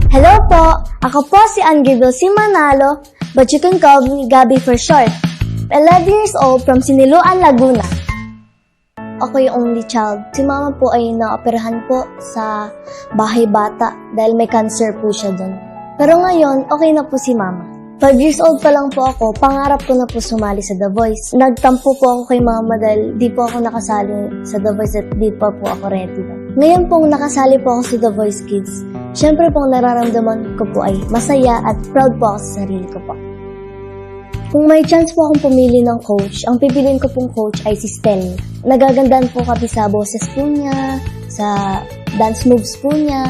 Hello po! Ako po si Angelo C. Manalo, but you can call me Gabby for short. 11 years old from Siniloan, Laguna. Ako yung only child. Si mama po ay naoperahan po sa bahay bata dahil may cancer po siya doon. Pero ngayon, okay na po si mama. 5 years old pa lang po ako, pangarap ko na po sumali sa The Voice. Nagtampo po ako kay mama dahil di po ako nakasali sa The Voice at di pa po ako ready. Ngayon pong nakasali po ako sa The Voice Kids, syempre pong nararamdaman ko po ay masaya at proud po ako sa sarili ko po. Kung may chance po akong pumili ng coach, ang pipiliin ko pong coach ay si Stel. Nagagandaan po kami sa boses po niya, sa dance moves po niya.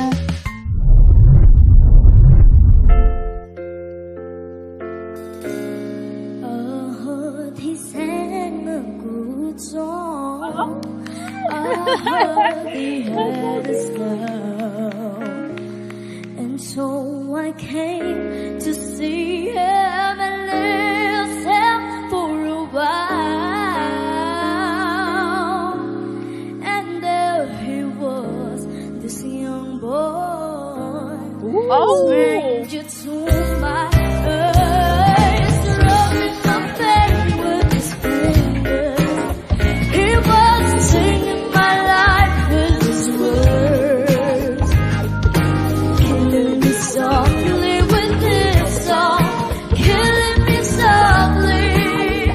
And so I came to see him and listen for a while. And there he was, this young boy, stranger to my eyes, rubbing my face with his fingers. He was singing my life with his words, killing me softly with his song, killing me softly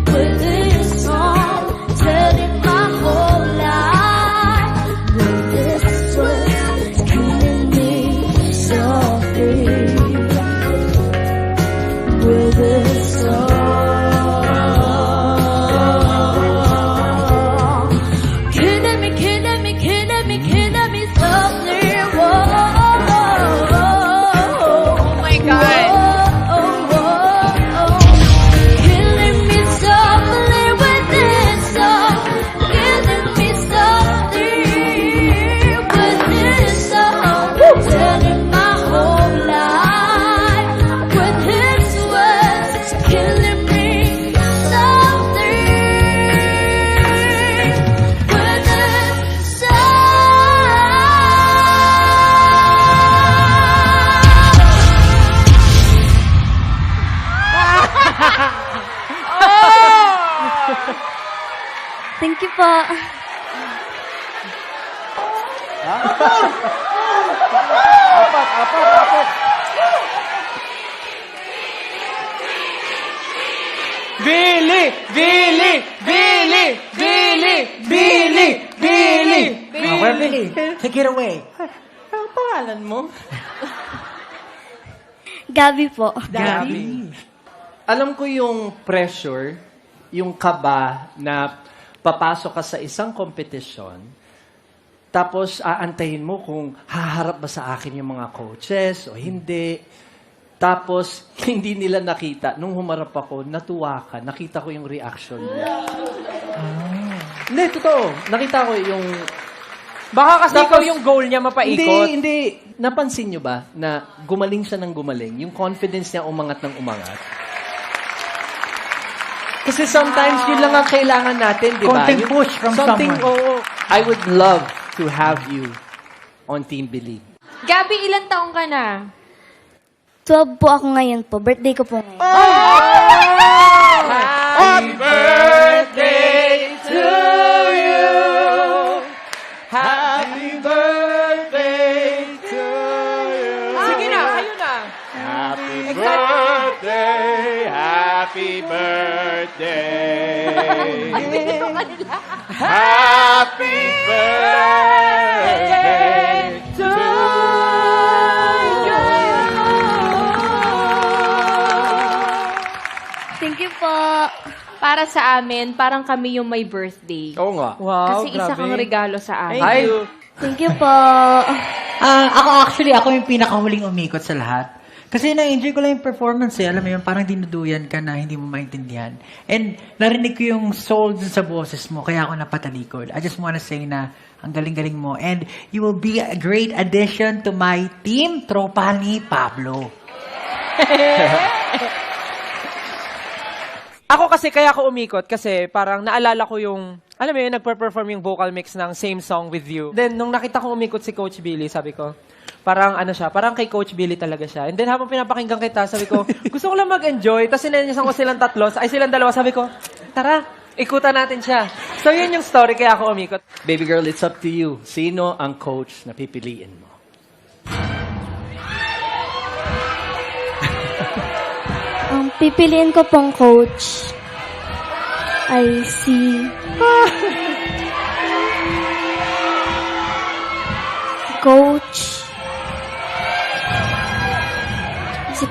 with his song, telling my whole life with his words, killing me softly with his song. Thank you po. Apat. Billy! Okay, Billy. Take it away. Ang pangalan mo? Gabby po. Gabby. Alam ko yung pressure, yung kaba na papasok ka sa isang kompetisyon, tapos aantayin mo kung haharap ba sa akin yung mga coaches o hindi. Tapos, hindi nila nakita. Nung humarap ako, natuwa ka. Nakita ko yung reaction mo. Hindi, totoo. Nakita ko yung... Baka kasi ikaw yung goal niya mapaikot. Hindi. Napansin nyo ba na gumaling siya ng gumaling? Yung confidence niya umangat ng umangat? Kasi sometimes yun lang ang kailangan natin, di ba? Konting push from someone. I would love to have you on Team Believe. Gabby, ilang taong ka na? 12 po ako ngayon po. Birthday ko po ngayon. Happy birthday to you. Happy birthday to you. Sige na, kayo na. Happy birthday, happy birthday. Happy birthday to you. Thank you po. Para sa amin, parang kami yung may birthday. Oo nga. Wow, Kasi isa kang regalo sa amin. Hi. Thank you po. Ako yung pinakahuling umikot sa lahat. Kasi na-enjoy ko lang yung performance eh. Alam mo yun, parang dinuduyan ka na hindi mo maintindihan. And narinig ko yung soul dun sa boses mo, kaya ako napatalikod. I just wanna say na ang galing-galing mo. And you will be a great addition to my team, tropa ni Pablo. Ako kasi kaya ako umikot kasi parang naalala ko yung, alam mo yun, nagpe-perform yung vocal mix ng Same Song With You. Then, nung nakita ko umikot si Coach Billy, sabi ko, parang ano siya, parang kay Coach Billy talaga siya. And then habang pinapakinggan kita, sabi ko, gusto ko lang mag-enjoy. Tapos sinenyasan ko silang silang dalawa, sabi ko, tara, ikutan natin siya. So yun yung story, kaya ako umikot. Baby girl, it's up to you. Sino ang coach na pipiliin mo? Ang pipiliin ko pong coach ay si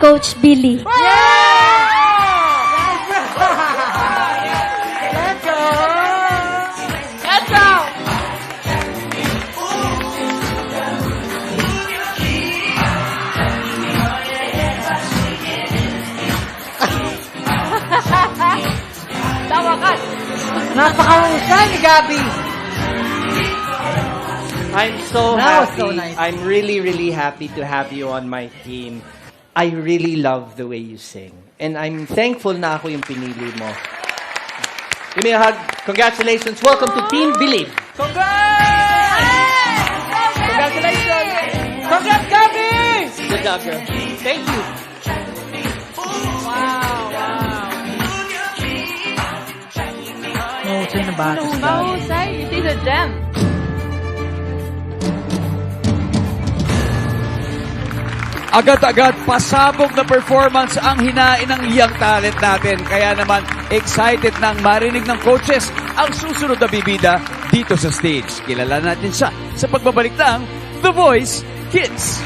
Coach Billy. Napakahusay ni Gabby. I'm so That was happy. so nice. I'm really, really happy to have you on my team. I really love the way you sing. And I'm thankful na ako yung pinili mo. Give me a hug. Congratulations. Welcome to Team Believe. Congrats! Congratulations! Congrats, Gabby! Good job, girl. Thank you. Mahusay na bata si Gabby. Mahusay, she's a gem. Agad-agad pasabog na performance ang hinain ng young talent natin. Kaya naman excited nang marinig ng coaches ang susunod na bibida dito sa stage. Kilala natin siya sa pagbabalik ng The Voice Kids.